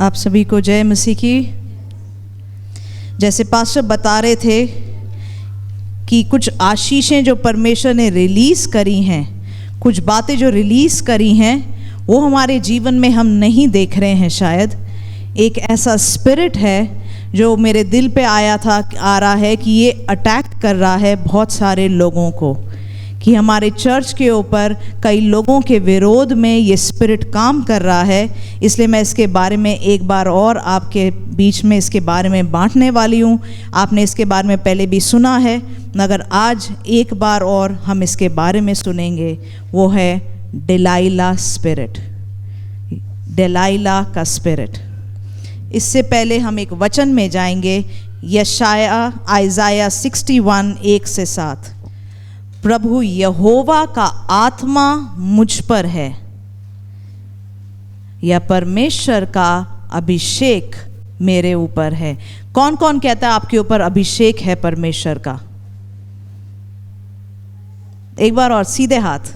आप सभी को जय मसीह की। जैसे पास्टर बता रहे थे कि कुछ आशीषें जो परमेश्वर ने रिलीज़ करी हैं, कुछ बातें जो रिलीज़ करी हैं, वो हमारे जीवन में हम नहीं देख रहे हैं। शायद एक ऐसा स्पिरिट है जो मेरे दिल पे आ रहा है कि ये अटैक कर रहा है बहुत सारे लोगों को, कि हमारे चर्च के ऊपर कई लोगों के विरोध में ये स्पिरिट काम कर रहा है। इसलिए मैं इसके बारे में एक बार और आपके बीच में इसके बारे में बांटने वाली हूँ। आपने इसके बारे में पहले भी सुना है, मगर आज एक बार और हम इसके बारे में सुनेंगे। वो है डिलाइला स्पिरिट, डिलाइला का स्पिरिट। इससे पहले हम एक वचन में जाएंगे, आइज़ाया 61 1-7। प्रभु यहोवा का आत्मा मुझ पर है, या परमेश्वर का अभिषेक मेरे ऊपर है। कौन कौन कहता है आपके ऊपर अभिषेक है परमेश्वर का? एक बार और सीधे हाथ।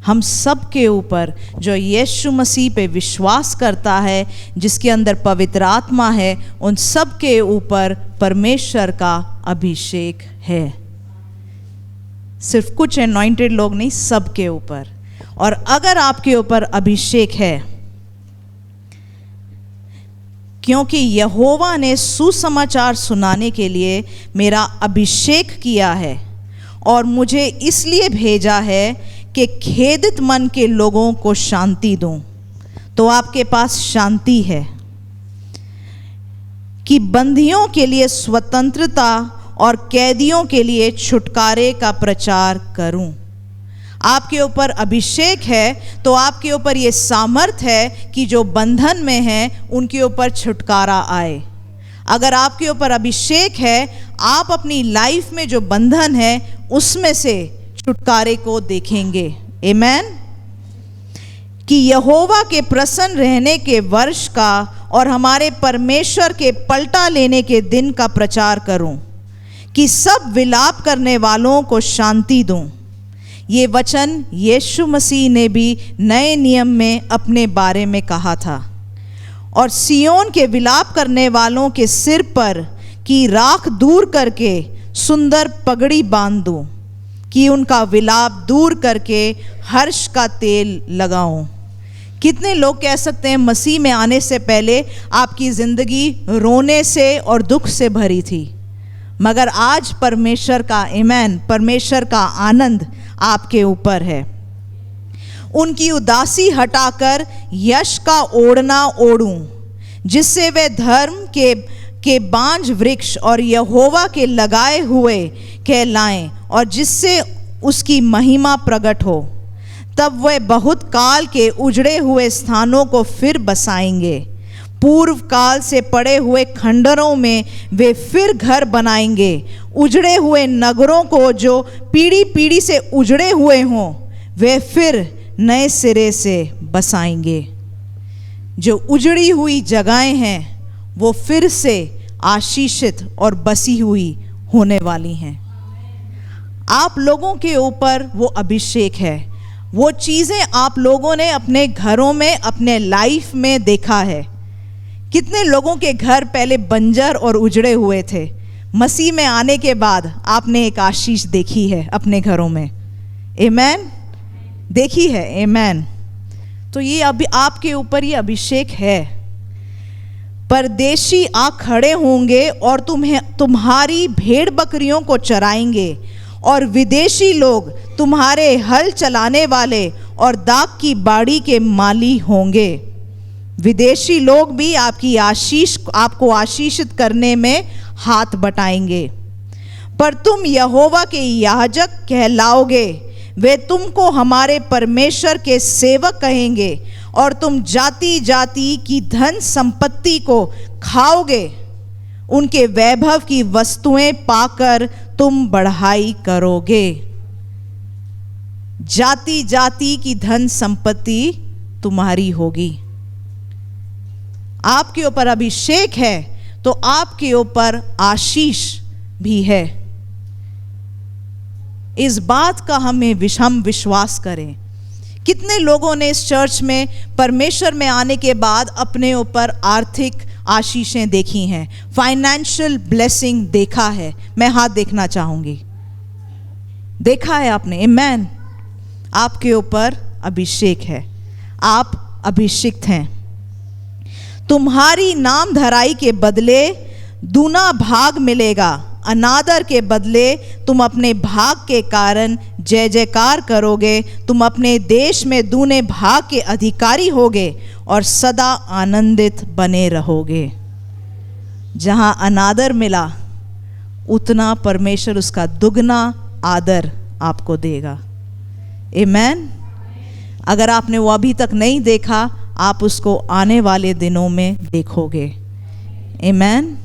हम सब के ऊपर जो यीशु मसीह पे विश्वास करता है, जिसके अंदर पवित्र आत्मा है, उन सब के ऊपर परमेश्वर का अभिषेक है। सिर्फ कुछ अनॉइंटेड लोग नहीं, सब के ऊपर। और अगर आपके ऊपर अभिषेक है, क्योंकि यहोवा ने सुसमाचार सुनाने के लिए मेरा अभिषेक किया है और मुझे इसलिए भेजा है कि खेदित मन के लोगों को शांति दूं। तो आपके पास शांति है कि बंदियों के लिए स्वतंत्रता और कैदियों के लिए छुटकारे का प्रचार करूं। आपके ऊपर अभिषेक है तो आपके ऊपर ये सामर्थ है कि जो बंधन में हैं उनके ऊपर छुटकारा आए। अगर आपके ऊपर अभिषेक है, आप अपनी लाइफ में जो बंधन है उसमें से छुटकारे को देखेंगे। आमीन। कि यहोवा के प्रसन्न रहने के वर्ष का और हमारे परमेश्वर के पलटा लेने के दिन का प्रचार करूं, कि सब विलाप करने वालों को शांति दूं। ये वचन यीशु मसीह ने भी नए नियम में अपने बारे में कहा था। और सियोन के विलाप करने वालों के सिर पर की राख दूर करके सुंदर पगड़ी बांध दूं, कि उनका विलाप दूर करके हर्ष का तेल लगाऊं। कितने लोग कह सकते हैं मसीह में आने से पहले आपकी ज़िंदगी रोने से और दुख से भरी थी, मगर आज परमेश्वर का आमीन, परमेश्वर का आनंद आपके ऊपर है। उनकी उदासी हटाकर यश का ओढ़ना ओढ़ूं, जिससे वे धर्म के बांझ वृक्ष और यहोवा के लगाए हुए कहलाएं, और जिससे उसकी महिमा प्रकट हो। तब वे बहुत काल के उजड़े हुए स्थानों को फिर बसाएंगे, पूर्व काल से पड़े हुए खंडरों में वे फिर घर बनाएंगे। उजड़े हुए नगरों को जो पीढ़ी पीढ़ी से उजड़े हुए हों, वे फिर नए सिरे से बसाएंगे। जो उजड़ी हुई जगहें हैं वो फिर से आशीषित और बसी हुई होने वाली हैं। आप लोगों के ऊपर वो अभिषेक है। वो चीज़ें आप लोगों ने अपने घरों में, अपने लाइफ में देखा है। कितने लोगों के घर पहले बंजर और उजड़े हुए थे, मसीह में आने के बाद आपने एक आशीष देखी है अपने घरों में। आमीन। देखी है। आमीन। तो ये अभी आपके ऊपर ये अभिषेक है। परदेशी आ खड़े होंगे और तुम्हारी भेड़ बकरियों को चराएंगे, और विदेशी लोग तुम्हारे हल चलाने वाले और दाख की बाड़ी के माली होंगे। विदेशी लोग भी आपको आशीषित करने में हाथ बटाएंगे। पर तुम यहोवा के याजक कहलाओगे, वे तुमको हमारे परमेश्वर के सेवक कहेंगे, और तुम जाति जाति की धन संपत्ति को खाओगे। उनके वैभव की वस्तुएं पाकर तुम बढ़ाई करोगे। जाति जाति की धन संपत्ति तुम्हारी होगी। आपके ऊपर अभिषेक है तो आपके ऊपर आशीष भी है। इस बात का हम विश्वास करें कितने लोगों ने इस चर्च में परमेश्वर में आने के बाद अपने ऊपर आर्थिक आशीषें देखी हैं, फाइनेंशियल ब्लेसिंग देखा है? मैं हाथ देखना चाहूंगी। देखा है आपने? आमेन। आपके ऊपर अभिषेक है, आप अभिषिक्त हैं। तुम्हारी नाम धराई के बदले दूना भाग मिलेगा, अनादर के बदले तुम अपने भाग के कारण जय जयकार करोगे। तुम अपने देश में दूने भाग के अधिकारी होगे और सदा आनंदित बने रहोगे। जहां अनादर मिला उतना परमेश्वर उसका दुगना आदर आपको देगा। आमेन। अगर आपने वो अभी तक नहीं देखा, आप उसको आने वाले दिनों में देखोगे। आमेन,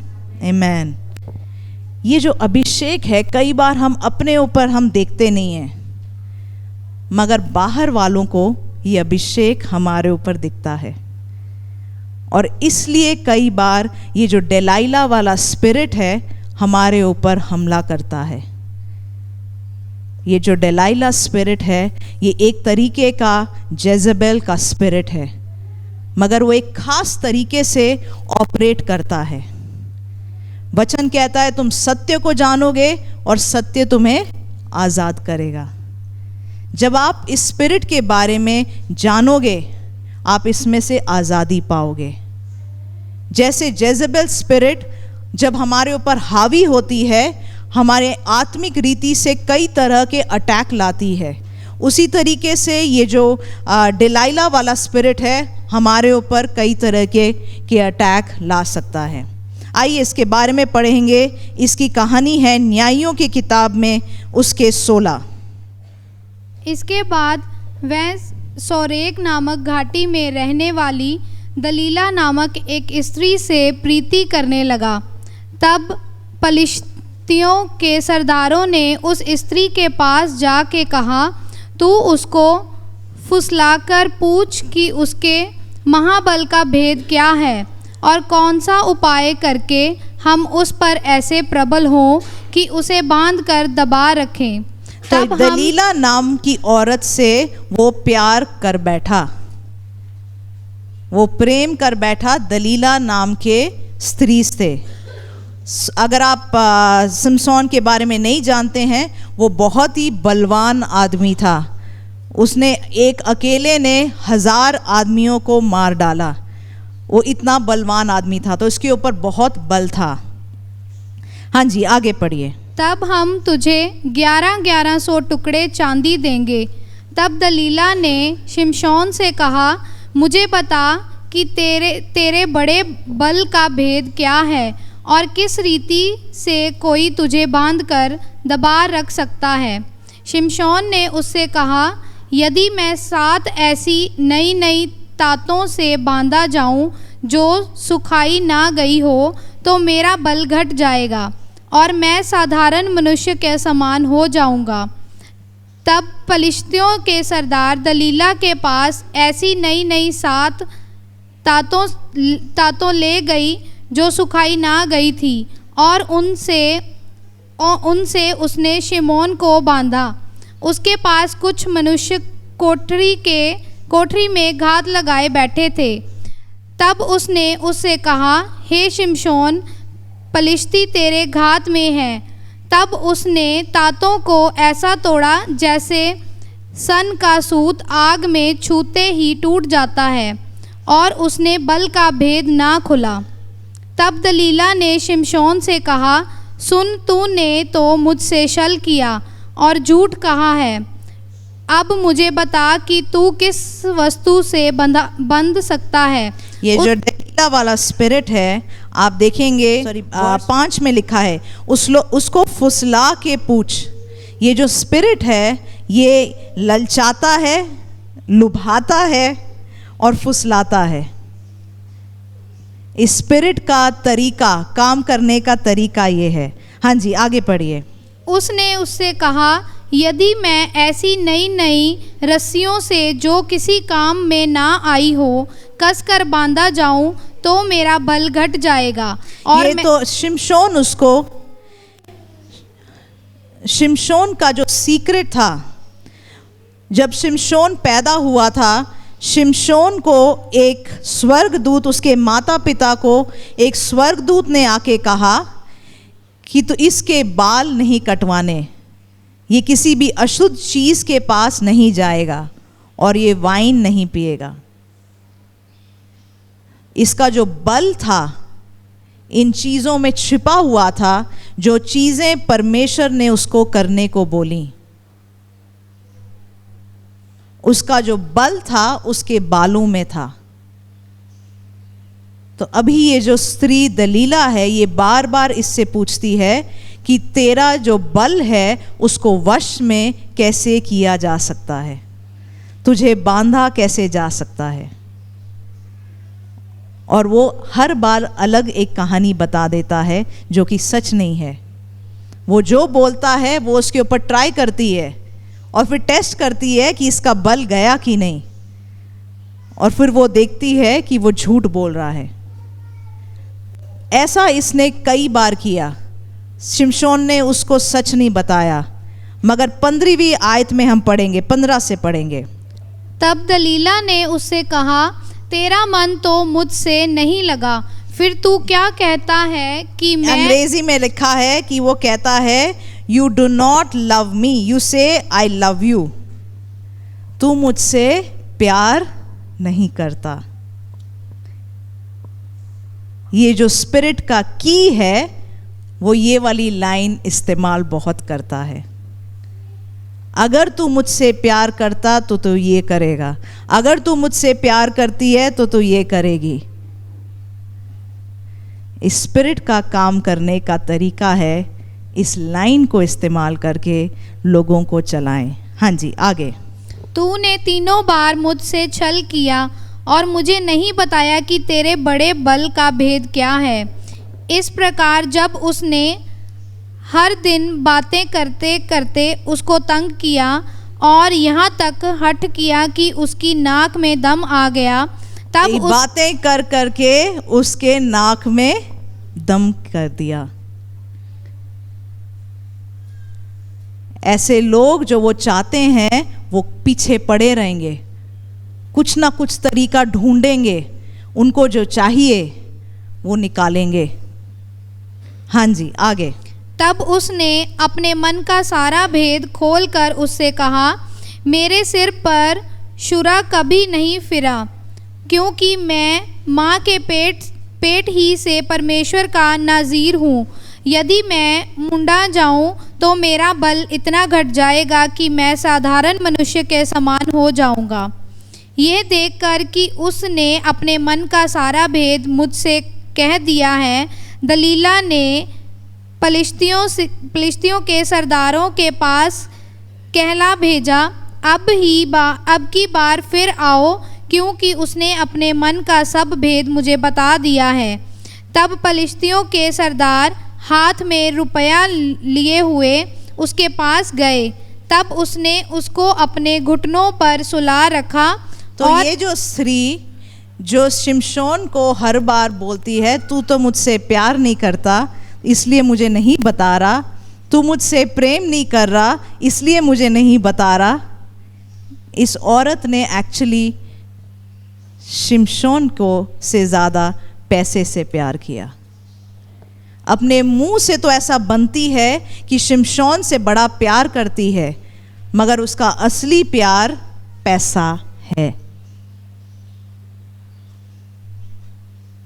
आमेन। ये जो अभिषेक है, कई बार हम अपने ऊपर हम देखते नहीं हैं, मगर बाहर वालों को ये अभिषेक हमारे ऊपर दिखता है। और इसलिए कई बार ये जो डेलाइला वाला स्पिरिट है हमारे ऊपर हमला करता है। ये जो डेलाइला स्पिरिट है ये एक तरीके का जेज़ेबेल का स्पिरिट है, मगर वो एक खास तरीके से ऑपरेट करता है। वचन कहता है तुम सत्य को जानोगे और सत्य तुम्हें आज़ाद करेगा। जब आप इस स्पिरिट के बारे में जानोगे, आप इसमें से आज़ादी पाओगे। जैसे जेज़ेबेल स्पिरिट जब हमारे ऊपर हावी होती है, हमारे आत्मिक रीति से कई तरह के अटैक लाती है, उसी तरीके से ये जो डेलाइला वाला स्पिरिट है हमारे ऊपर कई तरह के अटैक ला सकता है। आइए इसके बारे में पढ़ेंगे। इसकी कहानी है न्यायियों की किताब में उसके 16। इसके बाद वह सोरेक नामक घाटी में रहने वाली दलीला नामक एक स्त्री से प्रीति करने लगा। तब पलिश्तियों के सरदारों ने उस स्त्री के पास जाके कहा, तू उसको फुसलाकर पूछ कि उसके महाबल का भेद क्या है और कौन सा उपाय करके हम उस पर ऐसे प्रबल हों कि उसे बांधकर दबा रखें। तो दलीला नाम की औरत से वो प्यार कर बैठा, वो प्रेम कर बैठा दलीला नाम के स्त्री से। अगर आप सिमसोन के बारे में नहीं जानते हैं, वो बहुत ही बलवान आदमी था। उसने एक अकेले ने 1000 आदमियों को मार डाला। वो इतना बलवान आदमी था, तो इसके ऊपर बहुत बल था। हाँ जी, आगे पढ़िए। तब हम तुझे 1100 टुकड़े चांदी देंगे। तब दलीला ने शिमशोन से कहा, मुझे बता कि तेरे बड़े बल का भेद क्या है और किस रीति से कोई तुझे बांधकर दबा रख सकता है। शिमशोन ने उससे कहा, यदि मैं 7 ऐसी नई नई तातों से बांधा जाऊं जो सुखाई ना गई हो तो मेरा बल घट जाएगा और मैं साधारण मनुष्य के समान हो जाऊंगा। तब पलिश्तियों के सरदार दलीला के पास ऐसी नई नई 7 तातों ले गई जो सुखाई ना गई थी और उनसे उसने शिमोन को बांधा। उसके पास कुछ मनुष्य कोठरी में घात लगाए बैठे थे। तब उसने उससे कहा, हे शिमशोन, पलिश्ती तेरे घात में है। तब उसने तातों को ऐसा तोड़ा जैसे सन का सूत आग में छूते ही टूट जाता है, और उसने बल का भेद ना खुला। तब दलीला ने शिमशोन से कहा, सुन, तूने तो मुझसे छल किया और झूठ कहा है। अब मुझे बता कि तू किस वस्तु से बंध सकता है। ये जो दलीला वाला स्पिरिट है, आप देखेंगे 5 में लिखा है, उसको फुसला के पूछ। ये जो स्पिरिट है ये ललचाता है, लुभाता है और फुसलाता है। इस स्पिरिट का तरीका, काम करने का तरीका ये है। हाँ जी, आगे पढ़िए। उसने उससे कहा, यदि मैं ऐसी नई नई रस्सियों से जो किसी काम में ना आई हो कसकर बांधा जाऊं तो मेरा बल घट जाएगा। और ये तो शिमशोन का जो सीक्रेट था जब शिमशोन पैदा हुआ था, शिमशोन को एक स्वर्गदूत, उसके माता पिता को एक स्वर्गदूत ने आके कहा कि तो इसके बाल नहीं कटवाने, ये किसी भी अशुद्ध चीज़ के पास नहीं जाएगा और ये वाइन नहीं पिएगा। इसका जो बल था इन चीज़ों में छिपा हुआ था, जो चीज़ें परमेश्वर ने उसको करने को बोली, उसका जो बल था उसके बालों में था। तो अभी ये जो स्त्री दलीला है, ये बार बार इससे पूछती है कि तेरा जो बल है उसको वश में कैसे किया जा सकता है, तुझे बांधा कैसे जा सकता है। और वो हर बार अलग एक कहानी बता देता है जो कि सच नहीं है। वो जो बोलता है वो उसके ऊपर ट्राई करती है और फिर टेस्ट करती है कि इसका बल गया कि नहीं, और फिर वो देखती है कि वो झूठ बोल रहा है। ऐसा इसने कई बार किया। शिमशोन ने उसको सच नहीं बताया, मगर 15वीं आयत में हम पढ़ेंगे, 15 से पढ़ेंगे। तब दलीला ने उससे कहा, तेरा मन तो मुझसे नहीं लगा, फिर तू क्या कहता है कि मैं। अंग्रेजी में लिखा है कि वो कहता है, you do not love me, you से आई लव यू। तू मुझसे प्यार नहीं करता। ये जो स्पिरिट का की है वो ये वाली लाइन इस्तेमाल बहुत करता है। अगर तू मुझसे प्यार करता तो तू ये करेगा, अगर तू मुझसे प्यार करती है तो तू ये करेगी। इस स्पिरिट का काम करने का तरीका है इस लाइन को इस्तेमाल करके लोगों को चलाएं। हाँ जी, आगे। तूने 3 बार मुझसे छल किया और मुझे नहीं बताया कि तेरे बड़े बल का भेद क्या है। इस प्रकार जब उसने हर दिन बातें करते करते उसको तंग किया और यहाँ तक हठ किया कि उसकी नाक में दम आ गया, तब बातें कर करके उसके नाक में दम कर दिया। ऐसे लोग जो वो चाहते हैं वो पीछे पड़े रहेंगे, कुछ ना कुछ तरीका ढूंढेंगे, उनको जो चाहिए वो निकालेंगे। हाँ जी, आगे। तब उसने अपने मन का सारा भेद खोलकर उससे कहा, मेरे सिर पर शुरा कभी नहीं फिरा, क्योंकि मैं माँ के पेट ही से परमेश्वर का नाज़ीर हूँ। यदि मैं मुंडा जाऊँ तो मेरा बल इतना घट जाएगा कि मैं साधारण मनुष्य के समान हो जाऊँगा। ये देखकर कि उसने अपने मन का सारा भेद मुझसे कह दिया है, दलीला ने पलिश्तियों के सरदारों के पास कहला भेजा, अब की बार फिर आओ, क्योंकि उसने अपने मन का सब भेद मुझे बता दिया है। तब पलिश्तियों के सरदार हाथ में रुपया लिए हुए उसके पास गए। तब उसने उसको अपने घुटनों पर सुला रखा। तो ये जो स्त्री जो शिमशोन को हर बार बोलती है, तू तो मुझसे प्यार नहीं करता इसलिए मुझे नहीं बता रहा, तू मुझसे प्रेम नहीं कर रहा इसलिए मुझे नहीं बता रहा, इस औरत ने एक्चुअली शिमशोन को से ज़्यादा पैसे से प्यार किया। अपने मुंह से तो ऐसा बनती है कि शिमशोन से बड़ा प्यार करती है, मगर उसका असली प्यार पैसा है।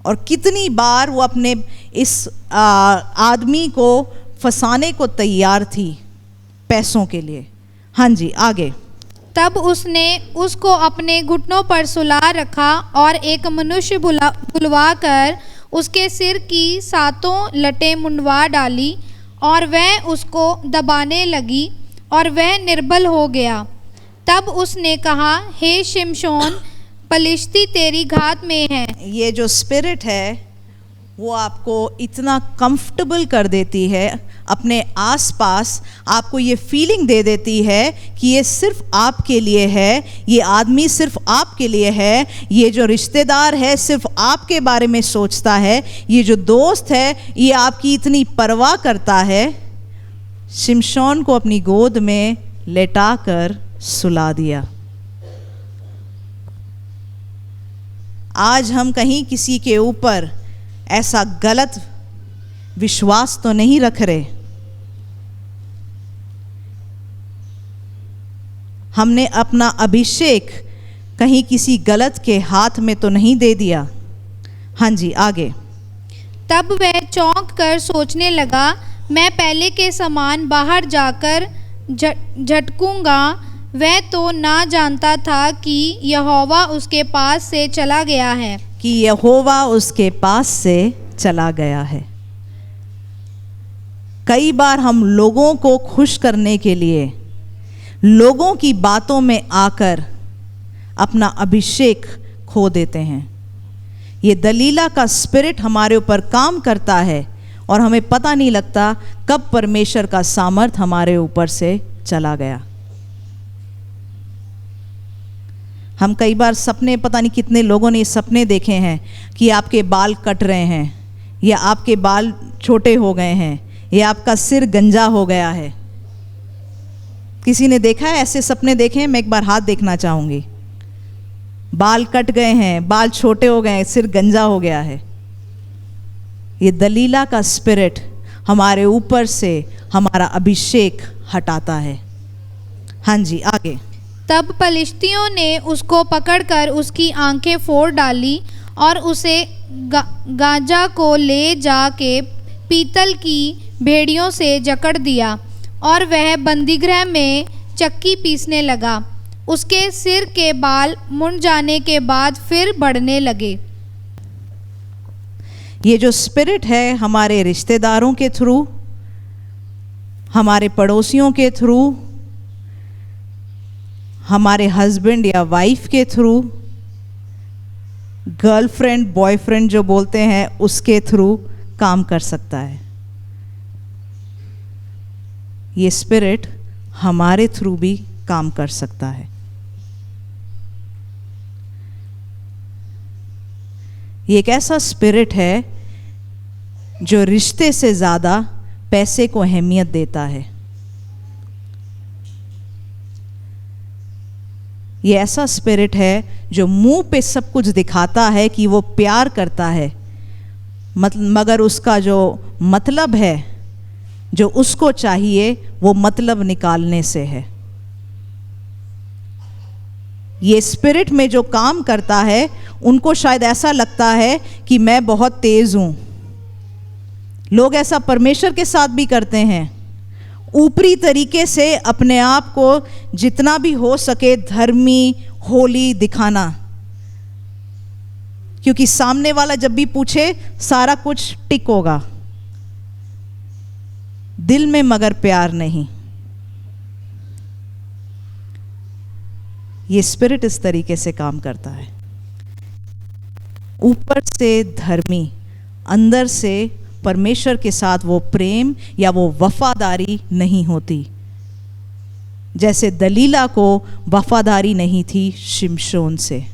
और कितनी बार वो अपने इस आदमी को फंसाने को तैयार थी पैसों के लिए। हाँ जी, आगे। तब उसने उसको अपने घुटनों पर सुला रखा और एक मनुष्य बुलवा कर उसके सिर की 7 लटें मुंडवा डाली और वह उसको दबाने लगी और वह निर्बल हो गया। तब उसने कहा, हे शिमशोन, पलिश्ती तेरी घात में है। ये जो स्पिरिट है वो आपको इतना कंफर्टेबल कर देती है, अपने आसपास आपको ये फीलिंग दे देती है कि ये सिर्फ आपके लिए है, ये आदमी सिर्फ आपके लिए है, ये जो रिश्तेदार है सिर्फ आपके बारे में सोचता है, ये जो दोस्त है ये आपकी इतनी परवाह करता है। शिमशोन को अपनी गोद में लेटाकर सुला दिया। आज हम कहीं किसी के ऊपर ऐसा गलत विश्वास तो नहीं रख रहे, हमने अपना अभिषेक कहीं किसी गलत के हाथ में तो नहीं दे दिया। हाँ जी, आगे। तब वह चौंक कर सोचने लगा, मैं पहले के समान बाहर जाकर झटकूंगा। वह तो ना जानता था कि यहोवा उसके पास से चला गया है, कि यहोवा उसके पास से चला गया है। कई बार हम लोगों को खुश करने के लिए लोगों की बातों में आकर अपना अभिषेक खो देते हैं। ये दलीला का स्पिरिट हमारे ऊपर काम करता है और हमें पता नहीं लगता कब परमेश्वर का सामर्थ हमारे ऊपर से चला गया। हम कई बार सपने, पता नहीं कितने लोगों ने सपने देखे हैं कि आपके बाल कट रहे हैं, या आपके बाल छोटे हो गए हैं, या आपका सिर गंजा हो गया है। किसी ने देखा है ऐसे सपने देखे हैं? मैं एक बार हाथ देखना चाहूँगी। बाल कट गए हैं, बाल छोटे हो गए हैं, सिर गंजा हो गया है। ये दलीला का स्पिरिट हमारे ऊपर से हमारा अभिषेक हटाता है। हाँ जी, आगे। तब पलिश्तियों ने उसको पकड़कर उसकी आंखें फोड़ डाली और उसे गाजा को ले जाके पीतल की भेड़ियों से जकड़ दिया और वह बंदीगृह में चक्की पीसने लगा। उसके सिर के बाल मुड़ जाने के बाद फिर बढ़ने लगे। ये जो स्पिरिट है हमारे रिश्तेदारों के थ्रू, हमारे पड़ोसियों के थ्रू, हमारे हस्बैंड या वाइफ के थ्रू, गर्लफ्रेंड बॉयफ्रेंड जो बोलते हैं उसके थ्रू काम कर सकता है। ये स्पिरिट हमारे थ्रू भी काम कर सकता है। ये एक ऐसा स्पिरिट है जो रिश्ते से ज़्यादा पैसे को अहमियत देता है। ये ऐसा स्पिरिट है जो मुंह पे सब कुछ दिखाता है कि वो प्यार करता है, मगर उसका जो मतलब है, जो उसको चाहिए, वो मतलब निकालने से है। ये स्पिरिट में जो काम करता है, उनको शायद ऐसा लगता है कि मैं बहुत तेज हूं। लोग ऐसा परमेश्वर के साथ भी करते हैं, ऊपरी तरीके से अपने आप को जितना भी हो सके धर्मी, होली दिखाना, क्योंकि सामने वाला जब भी पूछे सारा कुछ टिक होगा, दिल में मगर प्यार नहीं। ये स्पिरिट इस तरीके से काम करता है, ऊपर से धर्मी, अंदर से परमेश्वर के साथ वो प्रेम या वो वफादारी नहीं होती, जैसे दलीला को वफादारी नहीं थी शिमशोन से।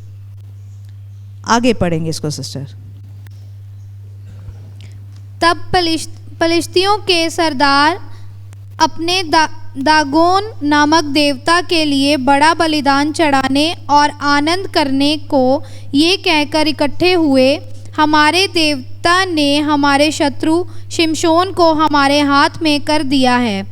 आगे पढ़ेंगे इसको सिस्टर। तब पलिश्तियों के सरदार अपने दागोन नामक देवता के लिए बड़ा बलिदान चढ़ाने और आनंद करने को ये कहकर इकट्ठे हुए, हमारे देवता ने हमारे शत्रु शिमशोन को हमारे हाथ में कर दिया है।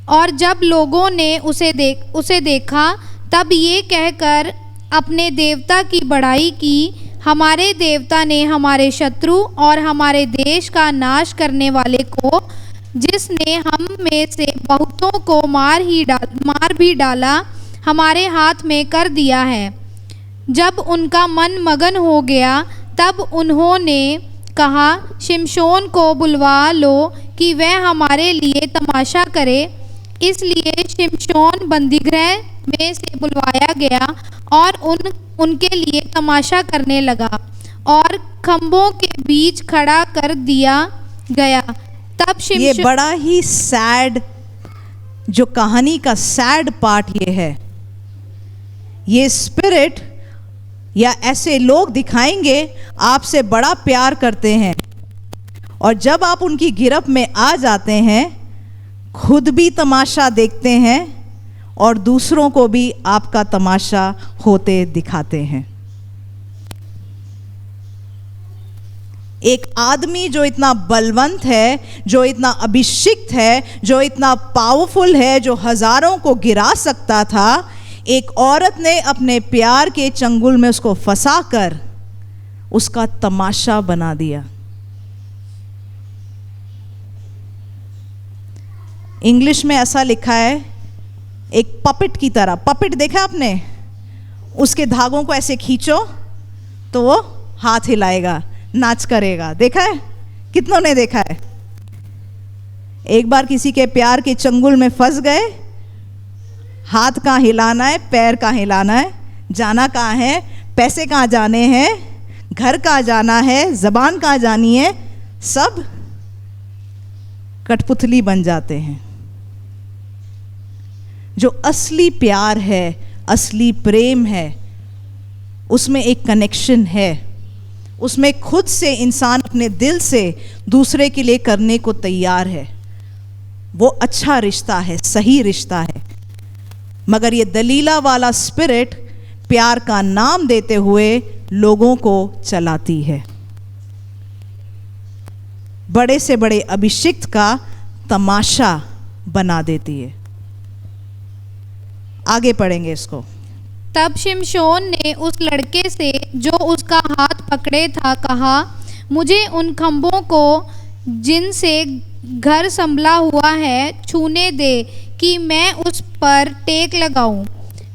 और जब लोगों ने उसे देखा तब ये कहकर अपने देवता की बड़ाई की, हमारे देवता ने हमारे शत्रु और हमारे देश का नाश करने वाले को, जिसने हम में से बहुतों को मार भी डाला, हमारे हाथ में कर दिया है। जब उनका मन मगन हो गया तब उन्होंने कहा, शिमशोन को बुलवा लो कि वह हमारे लिए तमाशा करे। इसलिए शिमशोन बंदीगृह में से बुलवाया गया और उनके लिए तमाशा करने लगा और खंभों के बीच खड़ा कर दिया गया। तब ये बड़ा ही सैड, जो कहानी का सैड पार्ट ये है, ये स्पिरिट या ऐसे लोग दिखाएंगे आपसे बड़ा प्यार करते हैं, और जब आप उनकी गिरफ्त में आ जाते हैं खुद भी तमाशा देखते हैं और दूसरों को भी आपका तमाशा होते दिखाते हैं। एक आदमी जो इतना बलवंत है, जो इतना अभिषिक्त है, जो इतना पावरफुल है, जो हजारों को गिरा सकता था, एक औरत ने अपने प्यार के चंगुल में उसको फंसाकर उसका तमाशा बना दिया। इंग्लिश में ऐसा लिखा है, एक पपेट की तरह। पपेट देखा आपने? उसके धागों को ऐसे खींचो तो वो हाथ हिलाएगा, नाच करेगा। देखा है? कितनों ने देखा है? एक बार किसी के प्यार के चंगुल में फंस गए, हाथ कहाँ हिलाना है, पैर कहाँ हिलाना है, जाना कहाँ है, पैसे कहाँ जाने हैं, घर कहाँ जाना है, जबान कहाँ जानी है, सब कठपुतली बन जाते हैं। जो असली प्यार है, असली प्रेम है, उसमें एक कनेक्शन है, उसमें खुद से इंसान अपने दिल से दूसरे के लिए करने को तैयार है। वो अच्छा रिश्ता है, सही रिश्ता है। मगर ये दलीला वाला स्पिरिट प्यार का नाम देते हुए लोगों को चलाती है, बड़े से बड़े अभिषिक्त का तमाशा बना देती है। आगे पढ़ेंगे इसको। तब शिमशोन ने उस लड़के से जो उसका हाथ पकड़े था कहा, मुझे उन खंभों को जिनसे घर संभला हुआ है छूने दे कि मैं उस पर टेक लगाऊं।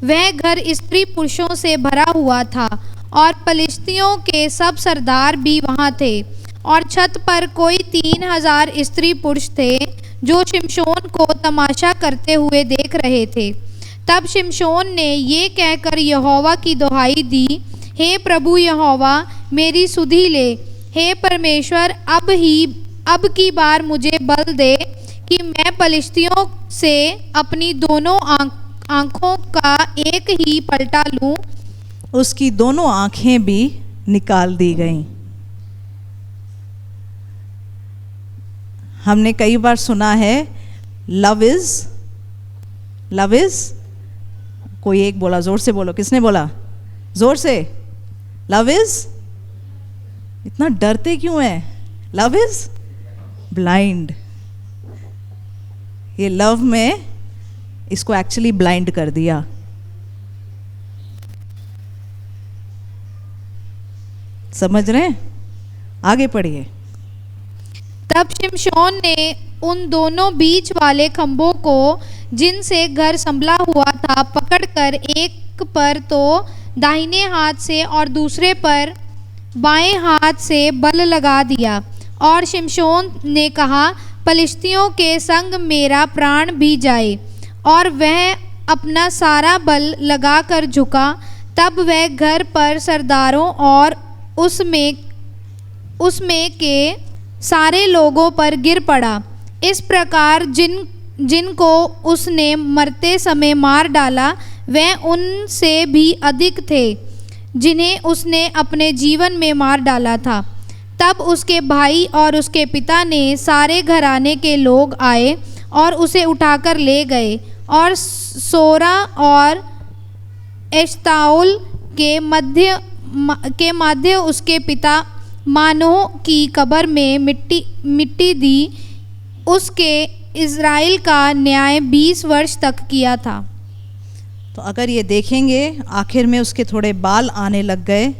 वह घर स्त्री पुरुषों से भरा हुआ था और पलिश्तियों के सब सरदार भी वहां थे, और छत पर कोई 3000 स्त्री पुरुष थे जो शिमशोन को तमाशा करते हुए देख रहे थे। तब शिमशोन ने ये कहकर यहोवा की दुहाई दी, हे प्रभु यहोवा, मेरी सुधि ले। हे परमेश्वर, अब की बार मुझे बल दे कि मैं पलिश्तियों से अपनी दोनों आँखों का एक ही पलटा लूं। उसकी दोनों आँखें भी निकाल दी गईं। हमने कई बार सुना है लव इज, कोई एक बोला, जोर से बोलो, किसने बोला? जोर से। लव इज, इतना डरते क्यों है? Love is blind. ये लव में इसको एक्चुअली ब्लाइंड कर दिया। समझ रहे हैं? आगे पढ़िए। तब शिमशोन ने उन दोनों बीच वाले खंभों को जिनसे घर संभला हुआ था पकड़कर एक पर तो दाहिने हाथ से और दूसरे पर बाएं हाथ से बल लगा दिया। और शिमशोन ने कहा, पलिश्तियों के संग मेरा प्राण भी जाए। और वह अपना सारा बल लगाकर झुका। तब वह घर पर सरदारों और उसमें के सारे लोगों पर गिर पड़ा। इस प्रकार जिनको उसने मरते समय मार डाला वह उनसे भी अधिक थे जिन्हें उसने अपने जीवन में मार डाला था। तब उसके भाई और उसके पिता ने सारे घराने के लोग आए और उसे उठाकर ले गए और सोरा और एश्ताओल के मध्य उसके पिता मानोह की कब्र में मिट्टी दी। उसके इज़राइल का न्याय 20 वर्ष तक किया था। तो अगर ये देखेंगे, आखिर में उसके थोड़े बाल आने लग गए।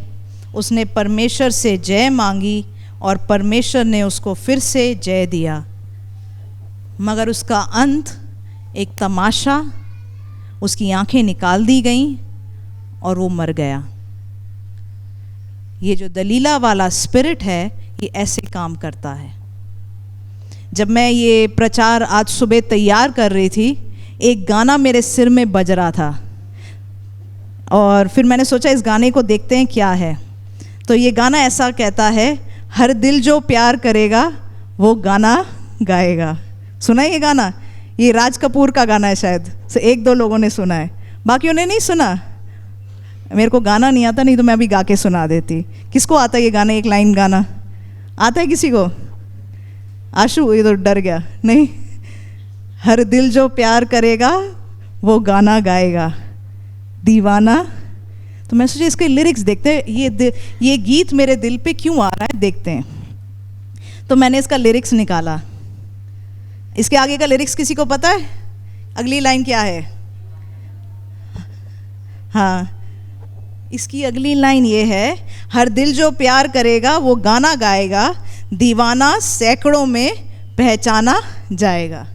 उसने परमेश्वर से जय मांगी और परमेश्वर ने उसको फिर से जय दिया। मगर उसका अंत एक तमाशा, उसकी आंखें निकाल दी गईं और वो मर गया। ये जो दलीला वाला स्पिरिट है ये ऐसे काम करता है। जब मैं ये प्रचार आज सुबह तैयार कर रही थी, एक गाना मेरे सिर में बज रहा था और फिर मैंने सोचा इस गाने को देखते हैं क्या है। तो ये गाना ऐसा कहता है, हर दिल जो प्यार करेगा वो गाना गाएगा। सुना है ये गाना? ये राज कपूर का गाना है, शायद से 1-2 लोगों ने सुना है, बाकियों ने नहीं सुना। मेरे को गाना नहीं आता, नहीं तो मैं अभी गा के सुना देती। किसको आता है ये गाना? एक लाइन गाना आता है किसी को? आशु, ये तो डर गया। नहीं, हर दिल जो प्यार करेगा वो गाना गाएगा, दीवाना। तो मैं सोचा इसके लिरिक्स देखते हैं, ये गीत मेरे दिल पे क्यों आ रहा है, देखते हैं। तो मैंने इसका लिरिक्स निकाला। इसके आगे का लिरिक्स किसी को पता है? अगली लाइन क्या है? हाँ, इसकी अगली लाइन ये है, हर दिल जो प्यार करेगा वो गाना गाएगा, दीवाना सैकड़ों में पहचाना जाएगा।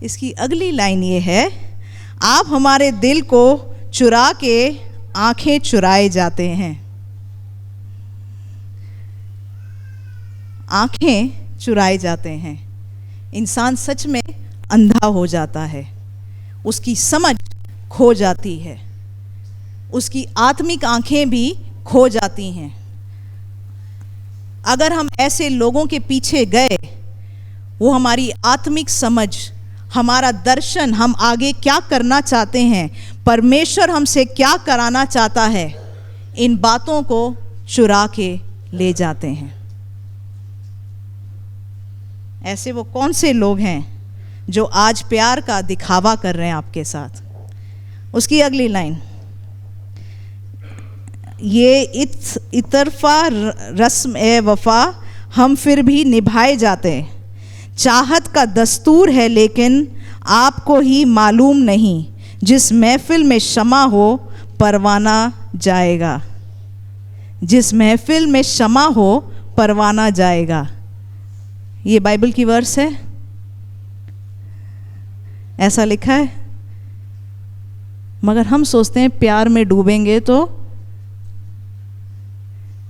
इसकी अगली लाइन ये है, आप हमारे दिल को चुरा के आंखें चुराए जाते हैं। आंखें चुराए जाते हैं। इंसान सच में अंधा हो जाता है, उसकी समझ खो जाती है, उसकी आत्मिक आंखें भी खो जाती हैं। अगर हम ऐसे लोगों के पीछे गए, वो हमारी आत्मिक समझ, हमारा दर्शन, हम आगे क्या करना चाहते हैं, परमेश्वर हमसे क्या कराना चाहता है, इन बातों को चुरा के ले जाते हैं। ऐसे वो कौन से लोग हैं जो आज प्यार का दिखावा कर रहे हैं आपके साथ? उसकी अगली लाइन, ये इतरफा रस्म ए वफा हम फिर भी निभाए जाते, चाहत का दस्तूर है लेकिन आपको ही मालूम नहीं, जिस महफिल में शमा हो परवाना जाएगा। जिस महफिल में शमा हो परवाना जाएगा। ये बाइबल की वर्स है, ऐसा लिखा है। मगर हम सोचते हैं प्यार में डूबेंगे तो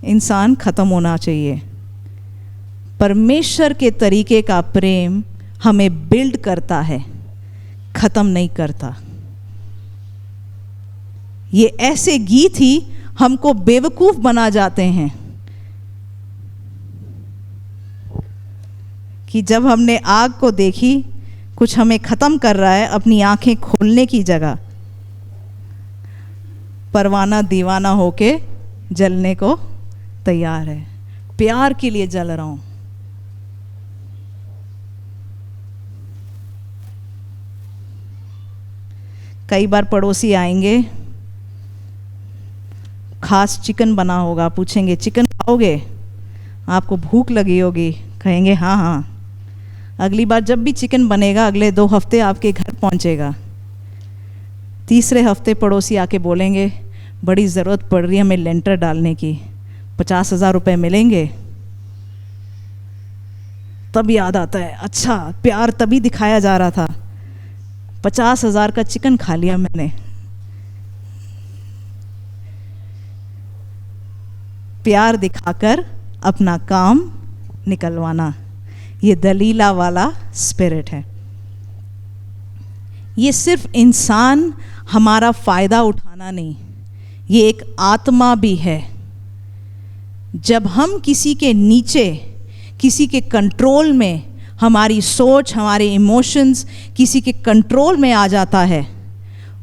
इंसान ख़त्म होना चाहिए। परमेश्वर के तरीके का प्रेम हमें बिल्ड करता है, ख़त्म नहीं करता। ये ऐसे गीत ही हमको बेवकूफ़ बना जाते हैं कि जब हमने आग को देखी, कुछ हमें ख़त्म कर रहा है, अपनी आंखें खोलने की जगह परवाना दीवाना होके जलने को तैयार है। प्यार के लिए जल रहा हूँ। कई बार पड़ोसी आएंगे, खास चिकन बना होगा, पूछेंगे चिकन खाओगे? आपको भूख लगी होगी, कहेंगे हाँ हाँ। अगली बार जब भी चिकन बनेगा, अगले 2 हफ्ते आपके घर पहुंचेगा। तीसरे हफ्ते पड़ोसी आके बोलेंगे बड़ी ज़रूरत पड़ रही है हमें लेंटर डालने की, 50,000 रुपये मिलेंगे। तब याद आता है, अच्छा प्यार तभी दिखाया जा रहा था, 50,000 का चिकन खा लिया मैंने। प्यार दिखाकर अपना काम निकलवाना, ये दलीला वाला स्पिरिट है। ये सिर्फ इंसान हमारा फ़ायदा उठाना नहीं, ये एक आत्मा भी है। जब हम किसी के नीचे, किसी के कंट्रोल में, हमारी सोच, हमारे इमोशंस किसी के कंट्रोल में आ जाता है,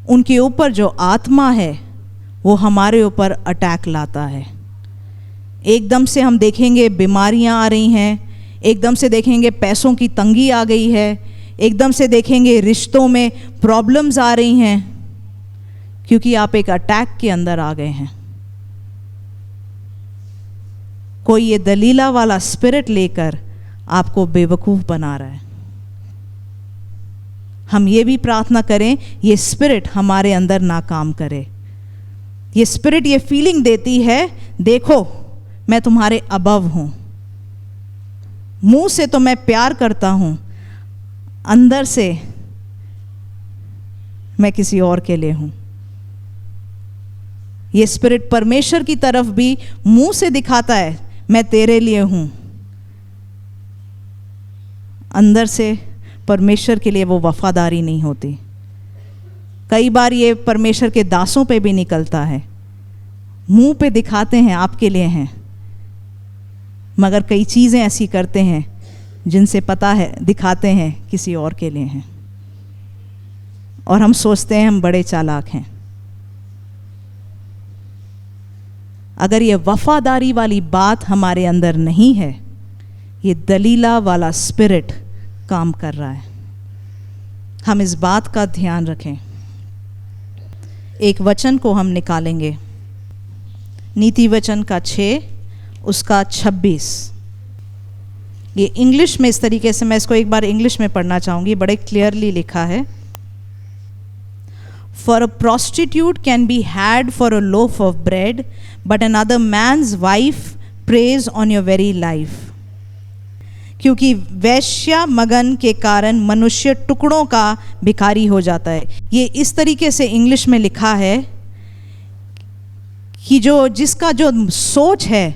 उनके ऊपर जो आत्मा है वो हमारे ऊपर अटैक लाता है। एकदम से हम देखेंगे बीमारियां आ रही हैं, एकदम से देखेंगे पैसों की तंगी आ गई है, एकदम से देखेंगे रिश्तों में प्रॉब्लम्स आ रही हैं, क्योंकि आप एक अटैक के अंदर आ गए हैं। कोई ये दलीला वाला स्पिरिट लेकर आपको बेवकूफ़ बना रहा है। हम ये भी प्रार्थना करें ये स्पिरिट हमारे अंदर ना काम करे। ये स्पिरिट ये फीलिंग देती है, देखो मैं तुम्हारे अबव हूँ, मुंह से तो मैं प्यार करता हूँ, अंदर से मैं किसी और के लिए हूँ। ये स्पिरिट परमेश्वर की तरफ भी मुंह से दिखाता है मैं तेरे लिए हूँ, अंदर से परमेश्वर के लिए वो वफादारी नहीं होती। कई बार ये परमेश्वर के दासों पे भी निकलता है, मुंह पे दिखाते हैं आपके लिए हैं, मगर कई चीज़ें ऐसी करते हैं जिनसे पता है दिखाते हैं किसी और के लिए हैं, और हम सोचते हैं हम बड़े चालाक हैं। अगर ये वफादारी वाली बात हमारे अंदर नहीं है, ये दलीला वाला स्पिरिट काम कर रहा है। हम इस बात का ध्यान रखें। एक वचन को हम निकालेंगे, नीति वचन का 6 उसका 26। ये इंग्लिश में इस तरीके से, मैं इसको एक बार इंग्लिश में पढ़ना चाहूँगी, बड़े क्लियरली लिखा है। For a prostitute can be had for a loaf of bread, but another man's wife preys on your very life. क्योंकि वैश्या मगन के कारण मनुष्य टुकड़ों का भिखारी हो जाता है। ये इस तरीके से इंग्लिश में लिखा है कि जिसका जो सोच है,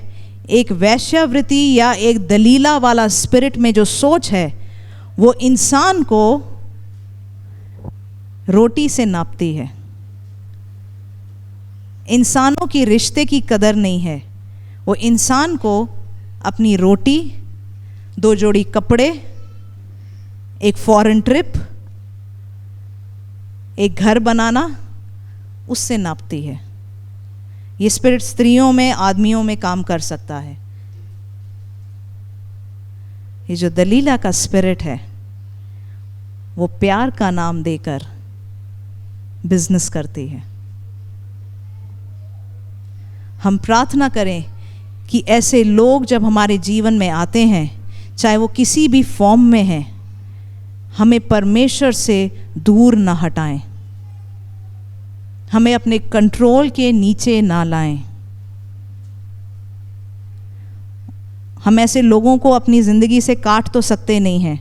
एक वैश्यावृत्ति या एक दलीला वाला स्पिरिट में जो सोच है, वो इंसान को रोटी से नापती है। इंसानों की रिश्ते की कदर नहीं है। वो इंसान को अपनी रोटी, 2 जोड़ी कपड़े, एक फॉरेन ट्रिप, एक घर बनाना, उससे नापती है। ये स्पिरिट स्त्रियों में, आदमियों में काम कर सकता है। ये जो दलीला का स्पिरिट है, वो प्यार का नाम देकर बिजनेस करती है। हम प्रार्थना करें कि ऐसे लोग जब हमारे जीवन में आते हैं, चाहे वो किसी भी फॉर्म में हैं, हमें परमेश्वर से दूर ना हटाएं, हमें अपने कंट्रोल के नीचे ना लाएं। हम ऐसे लोगों को अपनी ज़िंदगी से काट तो सकते नहीं हैं।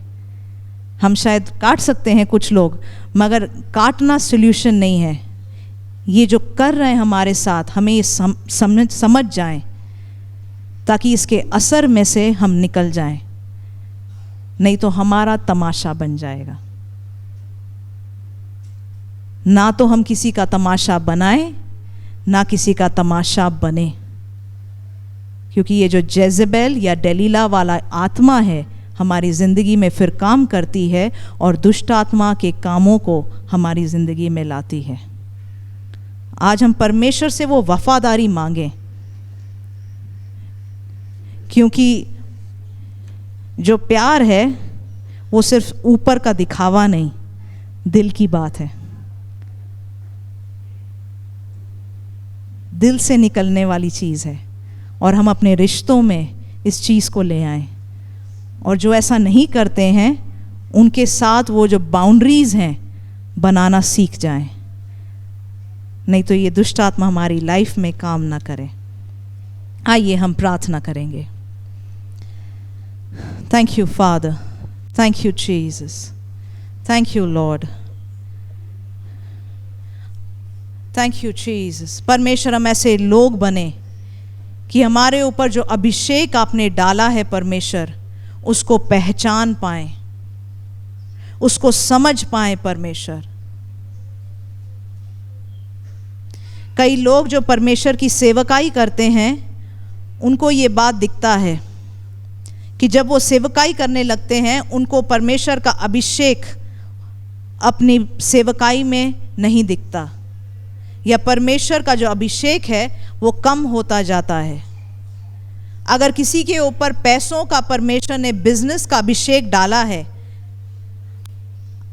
हम शायद काट सकते हैं कुछ लोग, मगर काटना सल्यूशन नहीं है। ये जो कर रहे हैं हमारे साथ, हमें ये समझ जाएं, ताकि इसके असर में से हम निकल जाएं, नहीं तो हमारा तमाशा बन जाएगा। ना तो हम किसी का तमाशा बनाएं, ना किसी का तमाशा बने, क्योंकि ये जो जेज़ेबेल या डेलीला वाला आत्मा है, हमारी ज़िंदगी में फिर काम करती है और दुष्ट आत्मा के कामों को हमारी ज़िंदगी में लाती है। आज हम परमेश्वर से वो वफादारी मांगें, क्योंकि जो प्यार है वो सिर्फ ऊपर का दिखावा नहीं, दिल की बात है। दिल से निकलने वाली चीज़ है, और हम अपने रिश्तों में इस चीज़ को ले आएं। और जो ऐसा नहीं करते हैं, उनके साथ वो जो बाउंड्रीज़ हैं बनाना सीख जाएं, नहीं तो ये दुष्ट आत्मा हमारी लाइफ में काम ना करे। आइए हम प्रार्थना करेंगे। Thank you father, thank you Jesus, thank you Lord, thank you Jesus. परमेश्वर, हम ऐसे लोग बने कि हमारे ऊपर जो अभिषेक आपने डाला है परमेश्वर, उसको पहचान पाएं, उसको समझ पाएं परमेश्वर। कई लोग जो परमेश्वर की सेवकाई करते हैं, उनको ये बात दिखता है कि जब वो सेवकाई करने लगते हैं, उनको परमेश्वर का अभिषेक अपनी सेवकाई में नहीं दिखता, या परमेश्वर का जो अभिषेक है वो कम होता जाता है। अगर किसी के ऊपर पैसों का परमेश्वर ने बिजनेस का अभिषेक डाला है,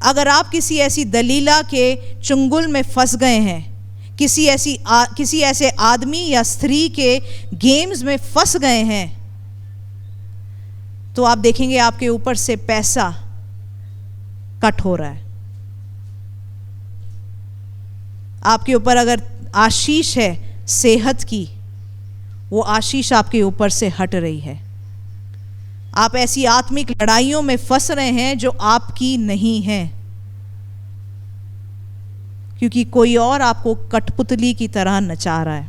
अगर आप किसी ऐसी दलीला के चुंगल में फंस गए हैं, किसी ऐसे आदमी या स्त्री के गेम्स में फंस गए हैं, तो आप देखेंगे आपके ऊपर से पैसा कट हो रहा है। आपके ऊपर अगर आशीष है सेहत की, वो आशीष आपके ऊपर से हट रही है। आप ऐसी आत्मिक लड़ाइयों में फंस रहे हैं जो आपकी नहीं है, क्योंकि कोई और आपको कठपुतली की तरह नचा रहा है।